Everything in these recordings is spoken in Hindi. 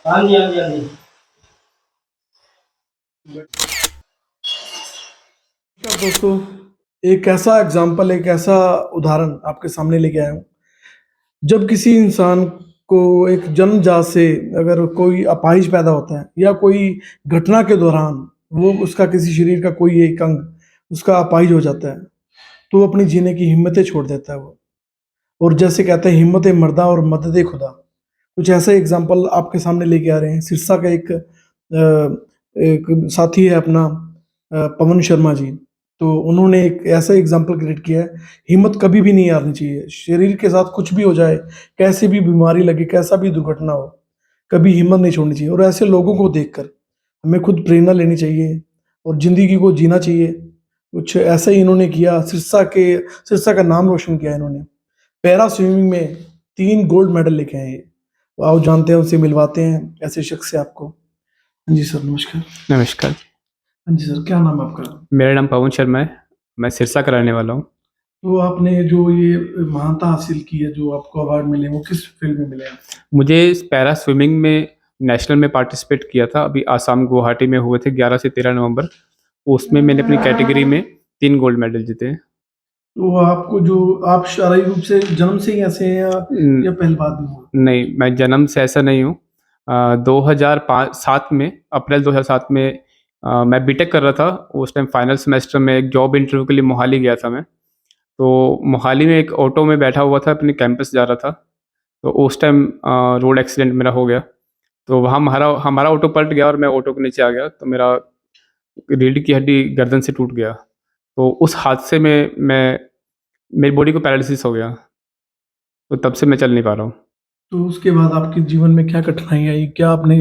हाँ जी, हाँ जी, हाँ जी। नमस्कार दोस्तों, एक ऐसा एग्जाम्पल, एक ऐसा उदाहरण आपके सामने लेके आया हूँ। जब किसी इंसान को एक जन्मजात से अगर कोई अपाहिज पैदा होता है या कोई घटना के दौरान वो उसका किसी शरीर का कोई एक अंग उसका अपाहिज हो जाता है, तो वो अपनी जीने की हिम्मतें छोड़ देता है वो। और जैसे कहते हैं हिम्मत मर्दा और मदद खुदा, कुछ ऐसा एग्जाम्पल आपके सामने लेके आ रहे हैं। सिरसा का एक साथी है अपना, पवन शर्मा जी। तो उन्होंने एक ऐसा एग्जाम्पल क्रिएट किया है, हिम्मत कभी भी नहीं हारनी चाहिए। शरीर के साथ कुछ भी हो जाए, कैसी भी बीमारी लगे, कैसा भी दुर्घटना हो, कभी हिम्मत नहीं छोड़नी चाहिए। और ऐसे लोगों को देखकर हमें खुद प्रेरणा लेनी चाहिए और जिंदगी को जीना चाहिए। कुछ ऐसा ही इन्होंने किया, सिरसा का नाम रोशन किया इन्होंने। पैरा स्विमिंग में 3 गोल्ड मेडल लेके आए ये। तो आओ जानते हैं, उनसे मिलवाते हैं ऐसे शख्स से आपको। हाँ जी सर, नमस्कार। नमस्कार। हाँ जी सर, क्या नाम है आपका? मेरा नाम पवन शर्मा है। मैं सिरसा का रहने वाला हूँ। तो आपने जो ये महानता हासिल की है, जो आपको अवार्ड मिले, वो किस फील्ड में मिले हैं? मुझे इस पैरा स्विमिंग में नेशनल में पार्टिसिपेट किया था। अभी आसाम गुवाहाटी में हुए थे 11 से 13 नवंबर। उसमें मैंने अपनी कैटेगरी में 3 गोल्ड मेडल जीते हैं। तो आपको जो आप शारीरिक रूप से जन्म से ही ऐसे हैं या पहले बाद में हुआ? नहीं, मैं जन्म से ऐसा नहीं हूँ। 2007 में, अप्रैल 2007 में मैं बीटेक कर रहा था। उस टाइम फाइनल सेमेस्टर में एक जॉब इंटरव्यू के लिए मोहाली गया था मैं। तो मोहाली में एक ऑटो में बैठा हुआ था, अपने कैंपस जा रहा था। तो उस टाइम रोड एक्सीडेंट मेरा हो गया। तो वहाँ हमारा हमारा ऑटो पलट गया और मैं ऑटो के नीचे आ गया। तो मेरा रीढ़ की हड्डी गर्दन से टूट गया। तो उस हादसे में मेरी बॉडी को पैरालिसिस हो गया। तो तब से मैं चल नहीं पा रहा हूँ। तो उसके बाद आपके जीवन में क्या कठिनाई आई? क्या आपने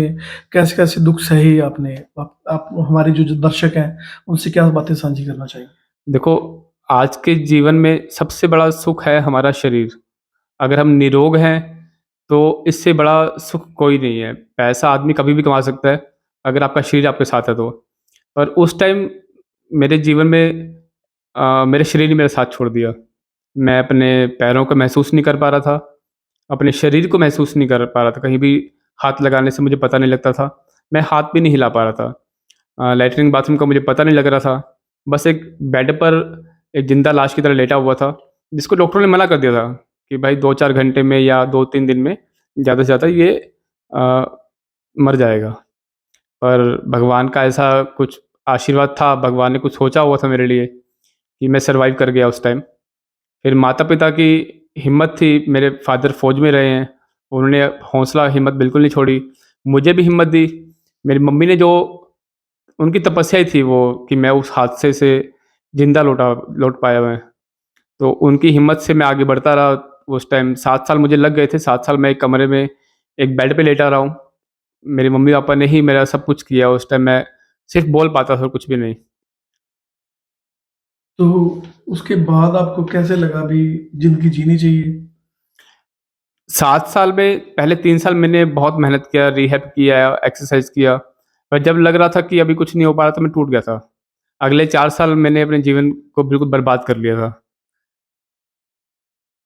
कैसे-कैसे दुःख सहे आपने? आप हमारे जो दर्शक हैं, उनसे क्या बातें साझी करना चाहेंगे? देखो, आज के जीवन में सबसे बड़ा सुख है हमारा शरीर। अगर हम निरोग हैं, तो इससे बड़ा सुख कोई नहीं है। पैसा आदमी कभी भी कमा सकता है, अगर आपका शरीर आपके साथ है तो। पर उस टाइम मेरे जीवन में मेरे शरीर ने मेरा साथ छोड़ दिया। मैं अपने पैरों को महसूस नहीं कर पा रहा था, अपने शरीर को महसूस नहीं कर पा रहा था। कहीं भी हाथ लगाने से मुझे पता नहीं लगता था। मैं हाथ भी नहीं हिला पा रहा था। लैट्रिन बाथरूम का मुझे पता नहीं लग रहा था। बस एक बेड पर एक ज़िंदा लाश की तरह लेटा हुआ था, जिसको डॉक्टरों ने मना कर दिया था कि भाई 2-4 घंटे में या 2-3 दिन में ज़्यादा से ज़्यादा ये अ, मर जाएगा। पर भगवान का ऐसा कुछ आशीर्वाद था, भगवान ने कुछ सोचा हुआ था मेरे लिए कि मैं सर्वाइव कर गया उस टाइम। फिर माता-पिता की हिम्मत थी, मेरे फ़ादर फ़ौज में रहे हैं, उन्होंने हौसला हिम्मत बिल्कुल नहीं छोड़ी, मुझे भी हिम्मत दी। मेरी मम्मी ने जो उनकी तपस्या ही थी वो कि मैं उस हादसे से ज़िंदा लौट पाया मैं। तो उनकी हिम्मत से मैं आगे बढ़ता रहा। उस टाइम 7 साल मुझे लग गए थे, 7 साल मैं एक कमरे में एक बेड पे लेटा रहा हूँ। मेरे मम्मी-पापा ने ही मेरा सब कुछ किया। उस टाइम मैं सिर्फ़ बोल पाता था और कुछ भी नहीं। तो उसके बाद आपको कैसे लगा अभी ज़िंदगी जीनी चाहिए? 7 साल में पहले 3 साल मैंने बहुत मेहनत किया, रिहैब किया, एक्सरसाइज़ किया, पर जब लग रहा था कि अभी कुछ नहीं हो पा रहा था, मैं टूट गया था। अगले 4 साल मैंने अपने जीवन को बिल्कुल बर्बाद कर लिया था।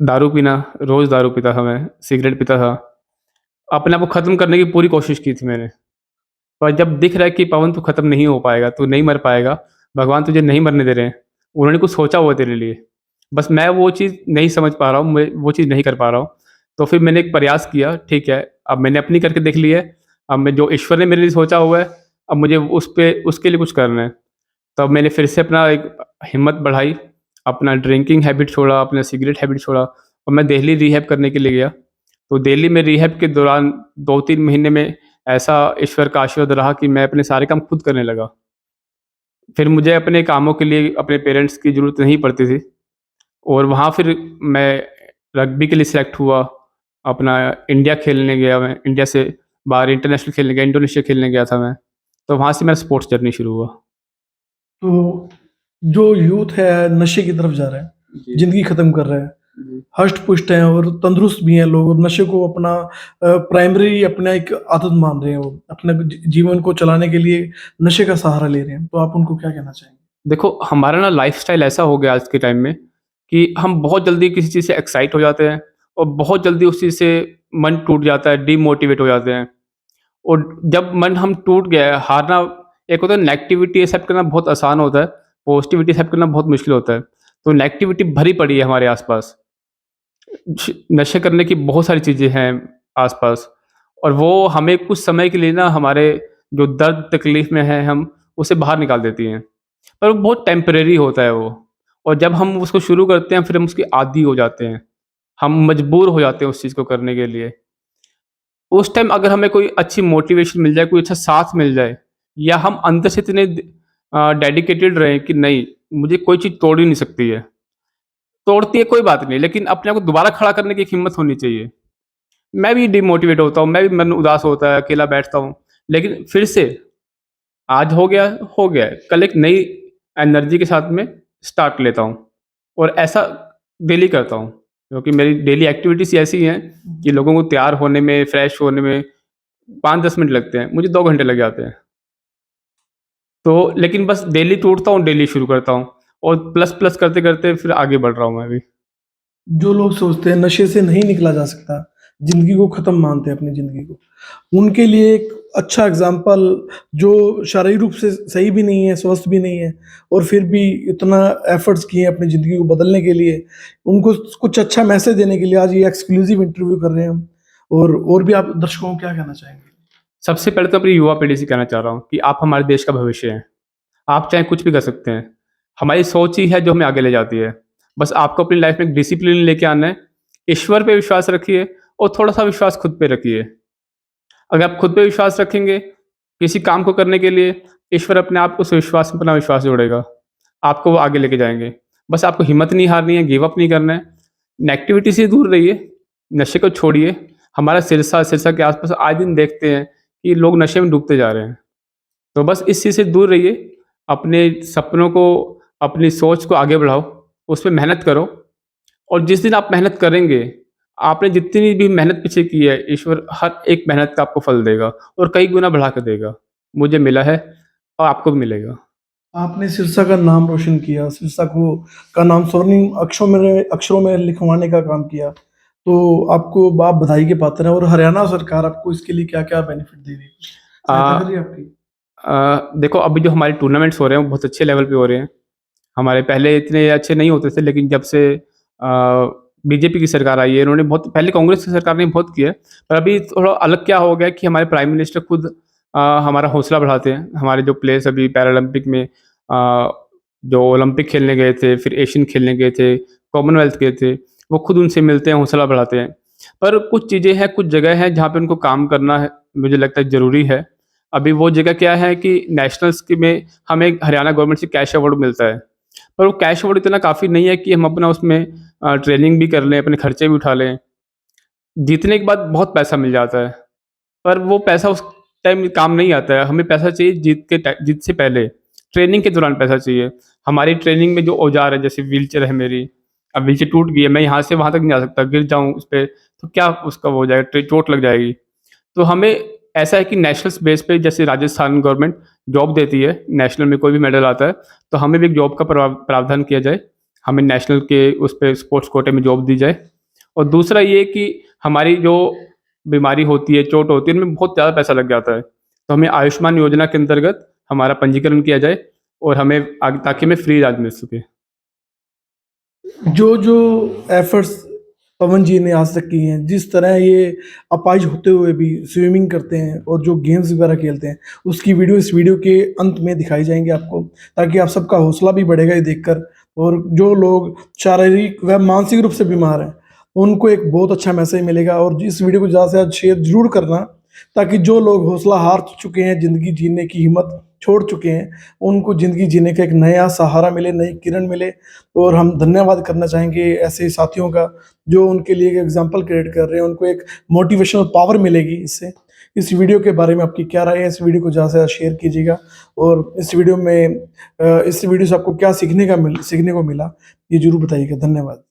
दारू पीना, रोज़ दारू पीता था मैं, सिगरेट पीता था। अपने आप को ख़त्म करने की पूरी कोशिश की थी मैंने। पर जब दिख रहा है कि पवन तू ख़त्म नहीं हो पाएगा, तू नहीं मर पाएगा, भगवान तुझे नहीं मरने दे रहे हैं, उन्होंने कुछ सोचा हुआ है तेरे लिए। बस मैं वो चीज़ नहीं समझ पा रहा हूँ, मैं वो चीज़ नहीं कर पा रहा हूँ। तो फिर मैंने एक प्रयास किया, ठीक है, अब मैंने अपनी करके देख ली है, अब मैं जो ईश्वर ने मेरे लिए सोचा हुआ है, अब मुझे उसके लिए कुछ करना है। तब मैंने फिर से अपना एक हिम्मत बढ़ाई, अपना ड्रिंकिंग हैबिट छोड़ा, अपना सिगरेट हैबिट छोड़ा और मैं दिल्ली रिहैब करने के लिए गया। तो दिल्ली में रिहैब के दौरान 2-3 महीने में ऐसा ईश्वर का आशीर्वाद रहा कि मैं अपने सारे काम खुद करने लगा। फिर मुझे अपने कामों के लिए अपने पेरेंट्स की ज़रूरत नहीं पड़ती थी और वहाँ फिर मैं रग्बी के लिए सेलेक्ट हुआ। अपना इंडिया खेलने गया मैं, इंडिया से बाहर इंटरनेशनल खेलने गया, इंडोनेशिया खेलने गया था मैं। तो वहाँ से मेरा स्पोर्ट्स जर्नी शुरू हुआ। तो जो यूथ है नशे की तरफ जा रहा है, जी, ज़िंदगी ख़त्म कर रहा है, जी। हष्ट-पुष्ट हैं और तंदुरुस्त भी हैं लोग, और नशे को अपना प्राइमरी अपना एक आदत मान रहे हैं वो। अपने जीवन को चलाने के लिए नशे का सहारा ले रहे हैं। तो आप उनको क्या कहना चाहेंगे? देखो, हमारा ना लाइफ़स्टाइल ऐसा हो गया आज के टाइम में कि हम बहुत जल्दी किसी चीज़ से एक्साइट हो जाते हैं और बहुत जल्दी उस चीज़ से मन टूट जाता है, डीमोटिवेट हो जाते हैं। और जब मन हम टूट गया है, हारना एक होता है नेगेटिविटी एक्सेप्ट करना बहुत आसान होता है, पॉजिटिविटी एक्सेप्ट करना बहुत मुश्किल होता है। तो नेगेटिविटी भरी पड़ी है हमारे आस-पास। नशे करने की बहुत सारी चीज़ें हैं आस-पास और वो हमें कुछ समय के लिए ना हमारे जो दर्द तकलीफ़ में हैं हम, उसे बाहर निकाल देती हैं। पर वो बहुत टेम्परेरी होता है वो और जब हम उसको शुरू करते हैं फिर हम उसके आदी हो जाते हैं। हम मजबूर हो जाते हैं उस चीज़ को करने के लिए। उस टाइम अगर हमें कोई अच्छी मोटिवेशन मिल जाए, कोई अच्छा साथ मिल जाए या हम अंदर से इतने डेडिकेटेड रहें कि नहीं, मुझे कोई चीज़ तोड़ ही नहीं सकती है। तोड़ती है कोई बात नहीं, लेकिन अपने आप को दोबारा खड़ा करने की एक हिम्मत होनी चाहिए। मैं भी डिमोटिवेट होता हूँ, मैं भी मन उदास होता है, अकेला बैठता हूँ, लेकिन फिर से आज हो गया है, कल एक नई एनर्जी के साथ में स्टार्ट लेता हूँ और ऐसा डेली करता हूँ, क्योंकि मेरी डेली एक्टिविटीज़ ऐसी हैं कि लोगों को तैयार होने में, फ्रेश होने में 5-10 मिनट लगते हैं, मुझे 2 घंटे लग जाते हैं। तो लेकिन बस डेली टूटता हूँ, डेली शुरू करता हूँ और प्लस-प्लस करते-करते फिर आगे बढ़ रहा हूँ मैं भी। जो लोग सोचते हैं नशे से नहीं निकला जा सकता, ज़िंदगी को ख़त्म मानते हैं अपनी ज़िंदगी को, उनके लिए एक अच्छा एग्ज़ाम्पल जो शारीरिक रूप से सही भी नहीं है, स्वस्थ भी नहीं है और फिर भी इतना एफ़र्ट्स किए हैं अपनी ज़िंदगी को बदलने के लिए, उनको कुछ अच्छा मैसेज देने के लिए आज ये एक्सक्लूसिव इंटरव्यू कर रहे हैं हम और भी आप दर्शकों को क्या कहना चाहेंगे? सबसे पहले तो अपनी युवा पीढ़ी से कहना चाह रहा हूँ कि आप हमारे देश का भविष्य हैं। आप चाहे कुछ भी कर सकते हैं। हमारी सोच ही है जो हमें आगे ले जाती है। बस आपको अपनी लाइफ़ में एक डिसिप्लिन लेके आना है। ईश्वर पे विश्वास रखिए और थोड़ा-सा विश्वास खुद पे रखिए। अगर आप खुद पे विश्वास रखेंगे, किसी काम को करने के लिए, ईश्वर अपने आप उस विश्वास में अपना विश्वास जोड़ेगा। आपको वो आगे लेके जाएँगे। बस आपको हिम्मत नहीं हारनी है, गिव अप नहीं करना है। नेगेटिविटी से दूर रहिए, नशे को छोड़िए। हमारा सिरसा के आस-पास आए दिन देखते हैं कि लोग नशे में डूबते जा रहे हैं। तो बस इस चीज़ से दूर रहिए, अपने सपनों को, अपनी सोच को आगे बढ़ाओ, उस पे मेहनत करो और जिस दिन आप मेहनत करेंगे, आपने जितनी भी मेहनत पीछे की है, ईश्वर हर एक मेहनत का आपको फल देगा और कई गुना बढ़ा के देगा। मुझे मिला है और आपको भी मिलेगा। आपने सिरसा का नाम रोशन किया, सिरसा को का नाम स्वर्णिम अक्षरों में लिखवाने का काम किया। तो आपको आप बधाई के पात्र हैं और हरियाणा सरकार आपको इसके लिए क्या-क्या बेनिफिट दे रही है? सहायता कर रही अ है आपकी? देखो अभी जो हमारे टूर्नामेंट्स हो रहे हैं, वो बहुत अच्छे लेवल पे हो रहे हैं। हमारे पहले इतने अच्छे नहीं होते थे, लेकिन जब से बीजेपी की सरकार आई है, इन्होंने बहुत पहले कांग्रेस की सरकार ने बहुत किया है, पर अभी थोड़ा अलग क्या हो गया है कि हमारे प्राइम मिनिस्टर खुद हमारा हौसला बढ़ाते हैं। हमारे जो प्लेयर्स अभी पैरालंपिक में जो ओलंपिक खेलने गए थे, फिर एशियन खेलने गए थे, कॉमनवेल्थ गए थे, वो खुद उनसे मिलते हैं, हौसला बढ़ाते हैं। पर कुछ चीज़ें हैं, कुछ जगह हैं जहाँ पे उनको काम करना है, मुझे लगता है ज़रूरी है। अभी वो जगह क्या है कि नेशनल्स के में हमें हरियाणा गवर्नमेंट से कैश अवार्ड मिलता है। पर वो कैश अवार्ड इतना काफ़ी नहीं है कि हम अपना उसमें ट्रेनिंग भी कर लें, अपने खर्चे भी उठा लें। जीतने के बाद बहुत पैसा मिल जाता है, पर वो पैसा उस टाइम काम नहीं आता है। हमें पैसा चाहिए जीत से पहले, ट्रेनिंग के दौरान पैसा चाहिए। हमारी ट्रेनिंग में जो औज़ार है, जैसे व्हीलचेयर है मेरी, अब व्हीलचेयर टूट गई है, मैं यहाँ से वहाँ तक नहीं जा सकता, गिर जाऊँ उस पे, तो क्या उसका वो हो जाएगा, चोट लग जाएगी। तो हमें ऐसा है कि नेशनल्स बेस पे जैसे राजस्थान गवर्नमेंट जॉब देती है, नेशनल में कोई भी मेडल आता है, तो हमें भी एक जॉब का प्रावधान किया जाए। हमें नेशनल के उस पे स्पोर्ट्स कोटे में जॉब दी जाए और दूसरा ये कि हमारी जो बीमारी होती है, चोट होती है, इनमें बहुत ज़्यादा पैसा लग जाता है। तो हमें आयुष्मान योजना के अंतर्गत हमारा पंजीकरण किया जाए और हमें आगे ताकि हमें फ्री इलाज मिल सके। जो एफर्ट्स पवन जी ने आज तक की हैं, जिस तरह ये अपाहिज होते हुए भी स्विमिंग करते हैं और जो गेम्स वगैरह खेलते हैं, उसकी वीडियो इस वीडियो के अंत में दिखाई जाएँगी आपको, ताकि आप सबका हौसला भी बढ़ेगा ये देखकर और जो लोग शारीरिक व मानसिक रूप से बीमार हैं, उनको एक बहुत अच्छा मैसेज मिलेगा और इस वीडियो को ज़्यादा से ज़्यादा शेयर ज़रूर करना, ताकि जो लोग हौसला हार चुके हैं, ज़िंदगी जीने की हिम्मत छोड़ चुके हैं, उनको ज़िंदगी जीने का एक नया सहारा मिले, नई किरण मिले और हम धन्यवाद करना चाहेंगे ऐसे साथियों का, जो उनके लिए एक एग्ज़ाम्पल क्रिएट कर रहे हैं, उनको एक मोटिवेशनल पावर मिलेगी इससे। इस वीडियो के बारे में आपकी क्या राय है? इस वीडियो को ज़्यादा से ज़्यादा शेयर कीजिएगा और इस वीडियो से आपको क्या सीखने को मिला, ये ज़रूर बताइएगा। धन्यवाद।